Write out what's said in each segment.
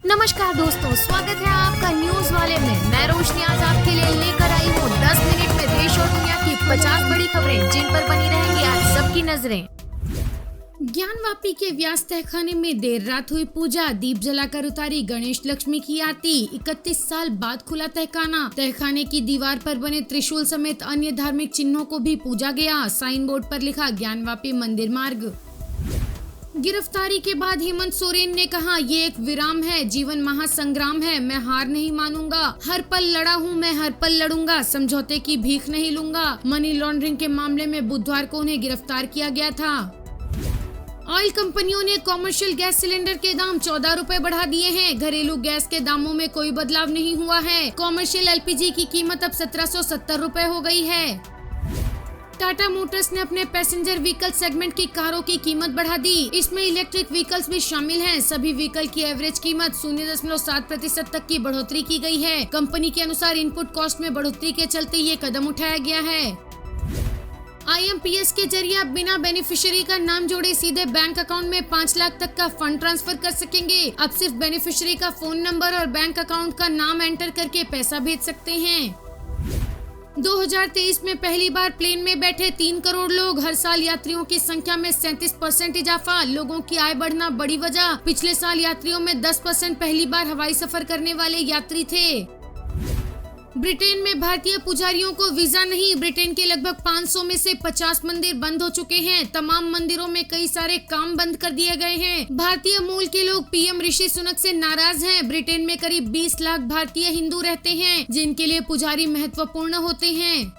नमस्कार दोस्तों, स्वागत है आपका न्यूज वाले में। मैं रोशनी आज आपके लिए लेकर आई हूँ 10 मिनट में देश और दुनिया की 50 बड़ी खबरें जिन पर बनी रहेंगी आज सबकी नजरें। ज्ञानवापी के व्यास तहखाने में देर रात हुई पूजा, दीप जलाकर उतारी गणेश लक्ष्मी की आरती। 31 साल बाद खुला तहखाना। तहखाने की दीवार पर बने त्रिशूल समेत अन्य धार्मिक चिन्हों को भी पूजा गया। साइन बोर्ड पर लिखा ज्ञानवापी मंदिर मार्ग। गिरफ्तारी के बाद हेमंत सोरेन ने कहा, ये एक विराम है, जीवन महासंग्राम है, मैं हार नहीं मानूंगा, हर पल लड़ा हूँ, मैं हर पल लड़ूंगा, समझौते की भीख नहीं लूंगा। मनी लॉन्ड्रिंग के मामले में बुधवार को उन्हें गिरफ्तार किया गया था। ऑयल कंपनियों ने कॉमर्शियल गैस सिलेंडर के दाम 14 रुपए बढ़ा दिए हैं। घरेलू गैस के दामों में कोई बदलाव नहीं हुआ है। कॉमर्शियल एलपीजी की कीमत अब 1770 रुपए हो गई है। टाटा मोटर्स ने अपने पैसेंजर व्हीकल सेगमेंट की कारों की कीमत बढ़ा दी। इसमें इलेक्ट्रिक व्हीकल्स भी शामिल हैं। सभी व्हीकल की एवरेज कीमत 0.7% तक की बढ़ोतरी की गई है। कंपनी के अनुसार इनपुट कॉस्ट में बढ़ोतरी के चलते ये कदम उठाया गया है। IMPS के जरिए आप बिना बेनिफिशियरी का नाम जोड़े सीधे बैंक अकाउंट में 5 लाख तक का फंड ट्रांसफर कर सकेंगे। अब सिर्फ बेनिफिशियरी का फोन नंबर और बैंक अकाउंट का नाम एंटर करके पैसा भेज सकते हैं। 2023 में पहली बार प्लेन में बैठे 3 करोड़ लोग। हर साल यात्रियों की संख्या में 37% इजाफा। लोगों की आय बढ़ना बड़ी वजह। पिछले साल यात्रियों में 10% पहली बार हवाई सफर करने वाले यात्री थे। ब्रिटेन में भारतीय पुजारियों को वीजा नहीं। ब्रिटेन के लगभग 500 में से 50 मंदिर बंद हो चुके हैं। तमाम मंदिरों में कई सारे काम बंद कर दिए गए हैं। भारतीय मूल के लोग पीएम ऋषि सुनक से नाराज हैं। ब्रिटेन में करीब 20 लाख भारतीय हिंदू रहते हैं, जिनके लिए पुजारी महत्वपूर्ण होते हैं।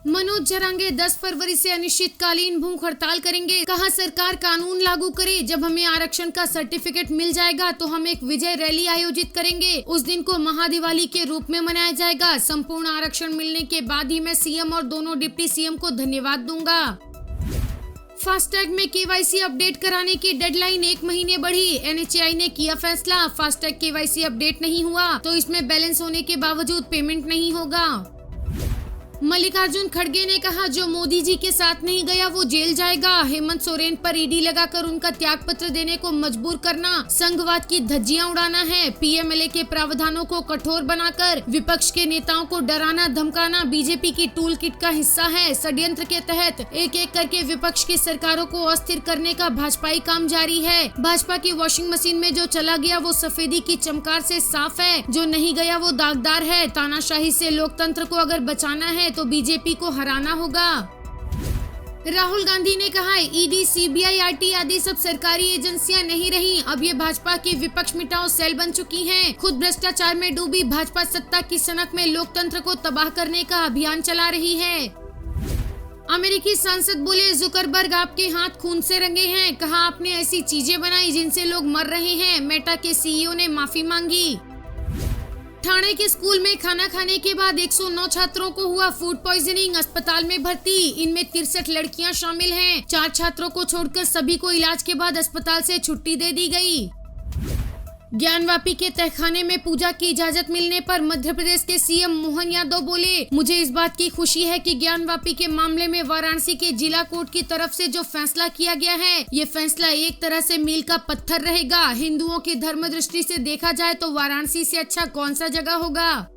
मनोज जरांगे 10 फरवरी से अनिश्चितकालीन भूख हड़ताल करेंगे। कहा, सरकार कानून लागू करे, जब हमें आरक्षण का सर्टिफिकेट मिल जाएगा तो हम एक विजय रैली आयोजित करेंगे। उस दिन को महादिवाली के रूप में मनाया जाएगा। संपूर्ण आरक्षण मिलने के बाद ही मैं सीएम और दोनों डिप्टी सीएम को धन्यवाद दूंगा। फास्टैग में KYC अपडेट कराने की डेडलाइन 1 महीने बढ़ी। NHAI ने किया फैसला। फास्टैग KYC अपडेट नहीं हुआ तो इसमें बैलेंस होने के बावजूद पेमेंट नहीं होगा। मल्लिकार्जुन खड़गे ने कहा, जो मोदी जी के साथ नहीं गया वो जेल जाएगा। हेमंत सोरेन पर ईडी लगाकर उनका त्यागपत्र देने को मजबूर करना संघवाद की धज्जियां उड़ाना है। PMLA के प्रावधानों को कठोर बनाकर विपक्ष के नेताओं को डराना धमकाना बीजेपी की टूल किट का हिस्सा है। षड्यंत्र के तहत एक एक करके विपक्ष की सरकारों को अस्थिर करने का भाजपाई काम जारी है। भाजपा की वॉशिंग मशीन में जो चला गया वो सफेदी की चमकार से साफ है, जो नहीं गया वो दागदार है। तानाशाही से लोकतंत्र को अगर बचाना है तो बीजेपी को हराना होगा। राहुल गांधी ने कहा, ईडी, CBI, RT आदि सब सरकारी एजेंसियां नहीं रही। अब ये भाजपा की विपक्ष मिटाओ सेल बन चुकी हैं। खुद भ्रष्टाचार में डूबी भाजपा सत्ता की सनक में लोकतंत्र को तबाह करने का अभियान चला रही है। अमेरिकी सांसद बोले, जुकरबर्ग आपके हाथ खून से रंगे हैं। कहा, आपने ऐसी चीजें बनाई जिनसे लोग मर रहे हैं। मेटा के CEO ने माफी मांगी। ठाणे के स्कूल में खाना खाने के बाद 109 छात्रों को हुआ फूड पॉइजनिंग, अस्पताल में भर्ती। इनमें 63 लड़कियां शामिल हैं। 4 छात्रों को छोड़कर सभी को इलाज के बाद अस्पताल से छुट्टी दे दी गई। ज्ञानवापी के तहखाने में पूजा की इजाजत मिलने पर मध्य प्रदेश के CM मोहन यादव बोले, मुझे इस बात की खुशी है कि ज्ञानवापी के मामले में वाराणसी के जिला कोर्ट की तरफ से जो फैसला किया गया है, ये फैसला एक तरह से मील का पत्थर रहेगा। हिंदुओं की धर्म दृष्टि से देखा जाए तो वाराणसी से अच्छा कौन सा जगह होगा।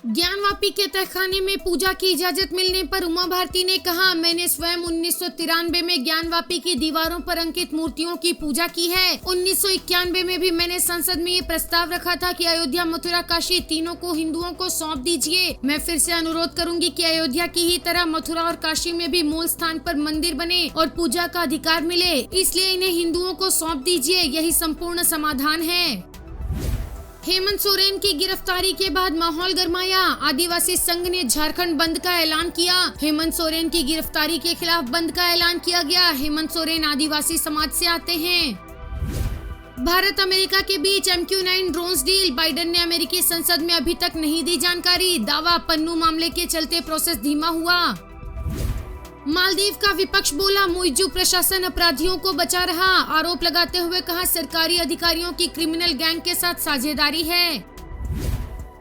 ज्ञानवापी के तहखाने में पूजा की इजाजत मिलने पर उमा भारती ने कहा, मैंने स्वयं 1993 में ज्ञानवापी की दीवारों पर अंकित मूर्तियों की पूजा की है। 1991 में भी मैंने संसद में ये प्रस्ताव रखा था कि अयोध्या, मथुरा, काशी तीनों को हिंदुओं को सौंप दीजिए। मैं फिर से अनुरोध करूंगी कि अयोध्या की ही तरह मथुरा और काशी में भी मूल स्थान पर मंदिर बने और पूजा का अधिकार मिले, इसलिए इन्हें हिंदुओं को सौंप दीजिए, यही संपूर्ण समाधान है। हेमंत सोरेन की गिरफ्तारी के बाद माहौल गरमाया। आदिवासी संघ ने झारखंड बंद का ऐलान किया। हेमंत सोरेन की गिरफ्तारी के खिलाफ बंद का ऐलान किया गया। हेमंत सोरेन आदिवासी समाज से आते हैं। भारत अमेरिका के बीच MQ-9 ड्रोन्स डील। बाइडेन ने अमेरिकी संसद में अभी तक नहीं दी जानकारी। दावा, पन्नू मामले के चलते प्रोसेस धीमा हुआ। मालदीव का विपक्ष बोला, मुइज्जू प्रशासन अपराधियों को बचा रहा। आरोप लगाते हुए कहा, सरकारी अधिकारियों की क्रिमिनल गैंग के साथ साझेदारी है।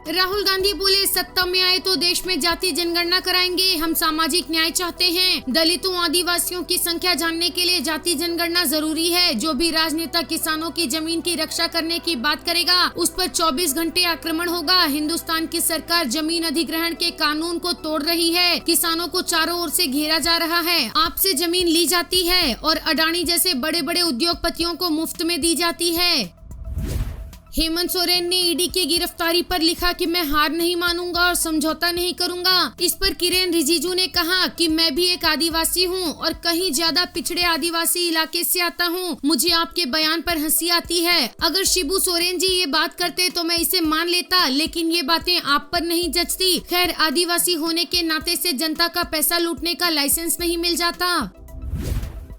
राहुल गांधी बोले, सत्ता में आए तो देश में जाति जनगणना कराएंगे, हम सामाजिक न्याय चाहते हैं। दलितों आदिवासियों की संख्या जानने के लिए जाति जनगणना जरूरी है। जो भी राजनेता किसानों की जमीन की रक्षा करने की बात करेगा उस पर 24 घंटे आक्रमण होगा। हिंदुस्तान की सरकार जमीन अधिग्रहण के कानून को तोड़ रही है। किसानों को चारों ओर से घेरा जा रहा है। आपसे जमीन ली जाती है और अडानी जैसे बड़े बड़े उद्योगपतियों को मुफ्त में दी जाती है। हेमंत सोरेन ने ईडी की गिरफ्तारी पर लिखा कि मैं हार नहीं मानूंगा और समझौता नहीं करूंगा। इस पर किरेन रिजिजू ने कहा कि मैं भी एक आदिवासी हूं और कहीं ज्यादा पिछड़े आदिवासी इलाके से आता हूं। मुझे आपके बयान पर हंसी आती है। अगर शिबू सोरेन जी ये बात करते तो मैं इसे मान लेता, लेकिन ये बातें आप पर नहीं जचती। खैर, आदिवासी होने के नाते से जनता का पैसा लूटने का लाइसेंस नहीं मिल जाता।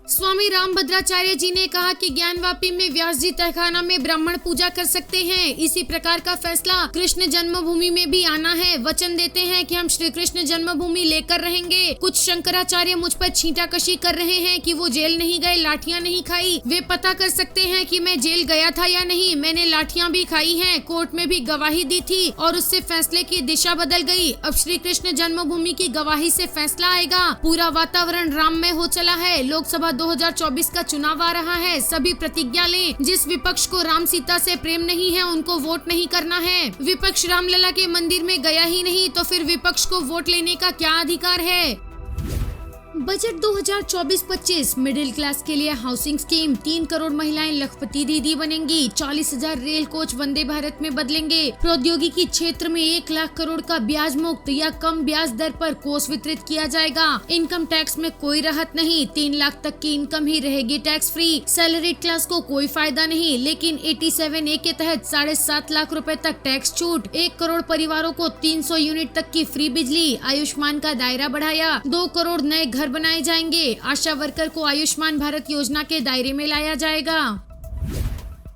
स्वामी रामभद्राचार्य जी ने कहा कि ज्ञानवापी में व्यास जी तहखाना में ब्राह्मण पूजा कर सकते हैं। इसी प्रकार का फैसला कृष्ण जन्मभूमि में भी आना है। वचन देते हैं कि हम श्री कृष्ण जन्मभूमि लेकर रहेंगे। कुछ शंकराचार्य मुझ पर छींटाकशी कर रहे हैं कि वो जेल नहीं गए, लाठियां नहीं खाई। वे पता कर सकते हैं कि मैं जेल गया था या नहीं। मैंने लाठियां भी खाई हैं, कोर्ट में भी गवाही दी थी और उससे फैसले की दिशा बदल गई। अब श्री कृष्ण जन्मभूमि की गवाही से फैसला आएगा। पूरा वातावरण राममय हो चला है। लोकसभा 2024 का चुनाव आ रहा है। सभी प्रतिज्ञा लें। जिस विपक्ष को राम सीता से प्रेम नहीं है उनको वोट नहीं करना है। विपक्ष रामलला के मंदिर में गया ही नहीं तो फिर विपक्ष को वोट लेने का क्या अधिकार है। बजट 2024-25 मिडिल क्लास के लिए हाउसिंग स्कीम। 3 करोड़ महिलाएं लखपति दीदी बनेंगी। 40,000 रेल कोच वंदे भारत में बदलेंगे। प्रौद्योगिकी क्षेत्र में 1 लाख करोड़ का ब्याज मुक्त या कम ब्याज दर पर कोष वितरित किया जाएगा। इनकम टैक्स में कोई राहत नहीं। 3 लाख तक की इनकम ही रहेगी टैक्स फ्री। सैलरीड क्लास को कोई फायदा नहीं, लेकिन 87A के तहत 7.5 लाख रुपए तक टैक्स छूट। 1 करोड़ परिवारों को 300 यूनिट तक की फ्री बिजली। आयुष्मान का दायरा बढ़ाया। 2 करोड़ नए घर बनाए जाएंगे। आशा वर्कर को आयुष्मान भारत योजना के दायरे में लाया जाएगा।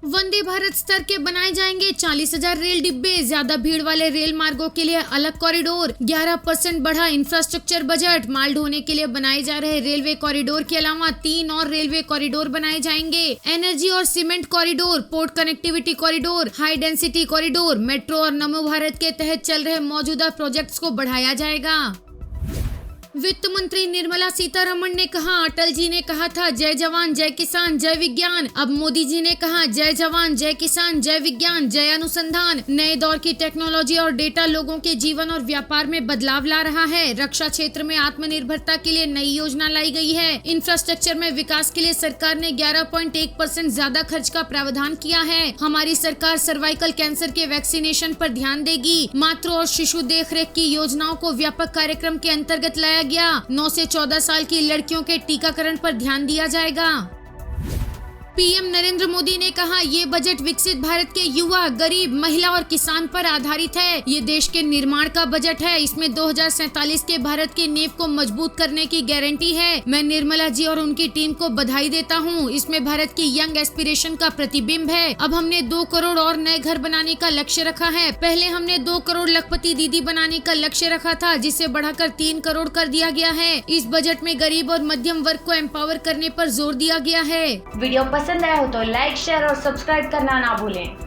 वंदे भारत स्तर के बनाए जाएंगे 40,000 रेल डिब्बे। ज्यादा भीड़ वाले रेल मार्गों के लिए अलग कॉरिडोर। 11% बढ़ा इंफ्रास्ट्रक्चर बजट। माल ढोने के लिए बनाए जा रहे रेलवे कॉरिडोर के अलावा 3 और रेलवे कॉरिडोर बनाए जाएंगे। एनर्जी और cement corridor, port connectivity corridor, high density corridor, metro और नमो भारत के तहत चल रहे मौजूदा प्रोजेक्ट्स को बढ़ाया जाएगा। वित्त मंत्री निर्मला सीतारमण ने कहा, अटल जी ने कहा था जय जवान जय किसान जय विज्ञान। अब मोदी जी ने कहा जय जवान जय किसान जय विज्ञान जय अनुसंधान। नए दौर की टेक्नोलॉजी और डेटा लोगों के जीवन और व्यापार में बदलाव ला रहा है। रक्षा क्षेत्र में आत्मनिर्भरता के लिए नई योजना लाई गई है। इंफ्रास्ट्रक्चर में विकास के लिए सरकार ने 11.1% ज्यादा खर्च का प्रावधान किया है। हमारी सरकार सर्वाइकल कैंसर के वैक्सीनेशन पर ध्यान देगी। मातृ और शिशु देखरेख की योजनाओं को व्यापक कार्यक्रम के अंतर्गत लाया गया। 9 से 14 साल की लड़कियों के टीकाकरण पर ध्यान दिया जाएगा। पीएम नरेंद्र मोदी ने कहा, ये बजट विकसित भारत के युवा, गरीब, महिला और किसान पर आधारित है। ये देश के निर्माण का बजट है। इसमें 2047 के भारत की नींव को मजबूत करने की गारंटी है। मैं निर्मला जी और उनकी टीम को बधाई देता हूँ। इसमें भारत की यंग एस्पिरेशन का प्रतिबिंब है। अब हमने 2 करोड़ और नए घर बनाने का लक्ष्य रखा है। पहले हमने 2 करोड़ लखपति दीदी बनाने का लक्ष्य रखा था, जिसे बढ़ाकर 3 करोड़ कर दिया गया है। इस बजट में गरीब और मध्यम वर्ग को एम्पावर करने पर जोर दिया गया है। वीडियो पसंद आया हो तो लाइक, शेयर और सब्सक्राइब करना ना भूलें।